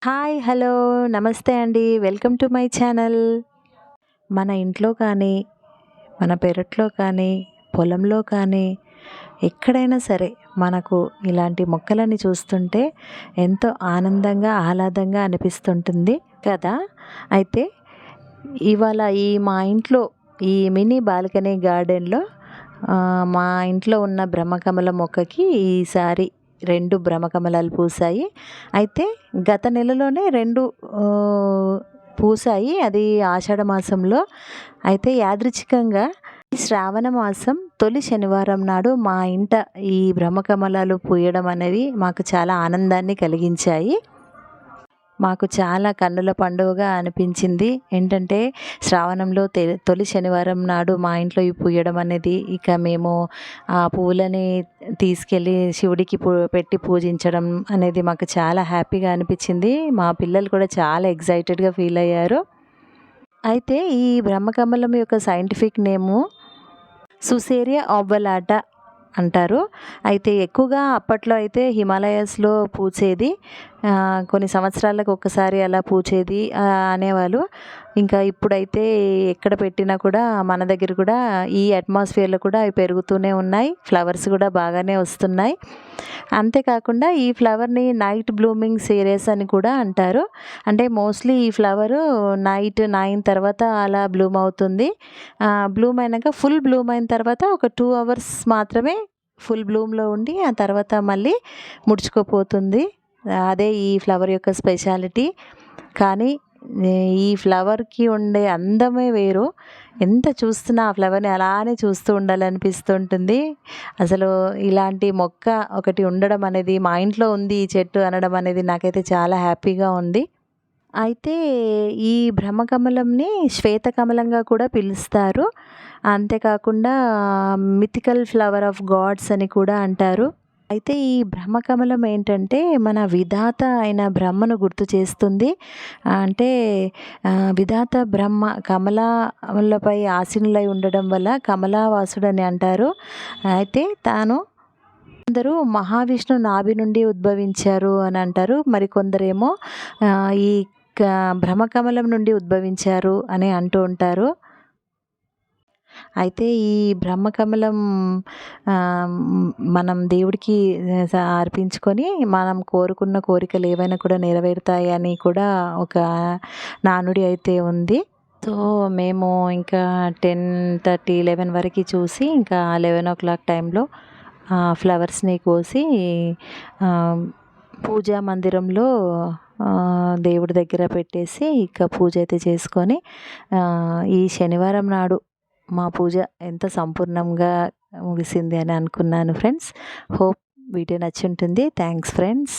Hi! Hello! నమస్తే అండి. Welcome to my channel. మన ఇంట్లో కానీ, మన పెరట్లో కానీ, పొలంలో కానీ, ఎక్కడైనా సరే మనకు ఇలాంటి మొక్కలని చూస్తుంటే ఎంతో ఆనందంగా, ఆహ్లాదంగా అనిపిస్తుంటుంది కదా! అయితే ఇవాళ మా ఇంట్లో ఈ మినీ బాల్కనీ గార్డెన్‌లో మా ఇంట్లో ఉన్న బ్రహ్మకమల మొక్కకి ఈసారి 2 బ్రహ్మకమలాలు పూసాయి. అయితే గత నెలలోనే 2 పూసాయి. అది ఆషాఢ మాసంలో. అయితే యాదృచ్ఛికంగా ఈ శ్రావణ మాసం తొలి శనివారం నాడు మా ఇంట ఈ బ్రహ్మకమలాలు పూయడం అనేవి మాకు చాలా ఆనందాన్ని కలిగించాయి. మాకు చాలా కన్నుల పండువగా అనిపించింది. ఏంటంటే శ్రావణంలో తొలి శనివారం నాడు మా ఇంట్లో ఇవి పూయడం అనేది, ఇక మేము ఆ పువ్వులని తీసుకెళ్ళి శివుడికి పెట్టి పూజించడం అనేది మాకు చాలా హ్యాపీగా అనిపించింది. మా పిల్లలు కూడా చాలా ఎక్సైటెడ్‌గా ఫీల్ అయ్యారు. అయితే ఈ బ్రహ్మకమలం యొక్క సైంటిఫిక్ నేము సుసేరియా ఆబ్వలాటా అంటారు. అయితే ఎక్కువగా అప్పట్లో అయితే హిమాలయాస్‌లో పూచేది. కొన్ని సంవత్సరాలకు ఒక్కసారి అలా పూచేది అనేవాళ్ళు. ఇంకా ఇప్పుడైతే ఎక్కడ పెట్టినా కూడా మన దగ్గర కూడా ఈ అట్మాస్ఫియర్‌లో కూడా అవి పెరుగుతూనే ఉన్నాయి. ఫ్లవర్స్ కూడా బాగానే వస్తున్నాయి. అంతేకాకుండా ఈ ఫ్లవర్‌ని నైట్ బ్లూమింగ్ సీరియస్ అని కూడా అంటారు. అంటే మోస్ట్‌లీ ఈ ఫ్లవరు నైట్ 9 తర్వాత అలా బ్లూమ్ అవుతుంది. బ్లూమ్ అయినాక ఫుల్ బ్లూమ్ అయిన తర్వాత ఒక 2 అవర్స్ మాత్రమే ఫుల్ బ్లూమ్‌లో ఉండి ఆ తర్వాత మళ్ళీ ముడుచుకుపోతుంది. అదే ఈ ఫ్లవర్ యొక్క స్పెషాలిటీ. కానీ ఈ ఫ్లవర్‌కి ఉండే అందమే వేరు. ఎంత చూస్తున్నా ఆ ఫ్లవర్‌ని అలానే చూస్తూ ఉండాలనిపిస్తుంటుంది. అసలు ఇలాంటి మొక్క ఒకటి ఉండడం అనేది, మా ఇంట్లో ఉంది ఈ చెట్టు అనడం అనేది నాకైతే చాలా హ్యాపీగా ఉంది. అయితే ఈ బ్రహ్మకమలంని శ్వేతకమలంగా కూడా పిలుస్తారు. అంతేకాకుండా మిథికల్ ఫ్లవర్ ఆఫ్ గాడ్స్ అని కూడా అంటారు. అయితే ఈ బ్రహ్మకమలం ఏంటంటే మన విధాత అయిన బ్రహ్మను గుర్తు చేస్తుంది. అంటే విధాత బ్రహ్మ కమలాలపై ఆసీనులై ఉండడం వల్ల కమలావాసుడని అంటారు. అయితే తాను కొందరు మహావిష్ణు నాభి నుండి ఉద్భవించారు అని అంటారు. మరికొందరేమో ఈ క బ్రహ్మకమలం నుండి ఉద్భవించారు అని అంటూ ఉంటారు. అయితే ఈ బ్రహ్మకమలం మనం దేవుడికి అర్పించుకొని మనం కోరుకున్న కోరికలు ఏవైనా కూడా నెరవేరుతాయి అని కూడా ఒక నానుడి అయితే ఉంది. సో మేము ఇంకా 10:30, 11 వరకు చూసి ఇంకా 11:00 టైంలో ఫ్లవర్స్ని కోసి పూజా మందిరంలో దేవుడి దగ్గర పెట్టేసి ఇక పూజ అయితే చేసుకొని ఈ శనివారం నాడు మా పూజ ఎంత సంపూర్ణంగా ముగిసింది అని అనుకున్నాను ఫ్రెండ్స్. హోప్ వీడియో నచ్చి ఉంటుంది. Thanks friends.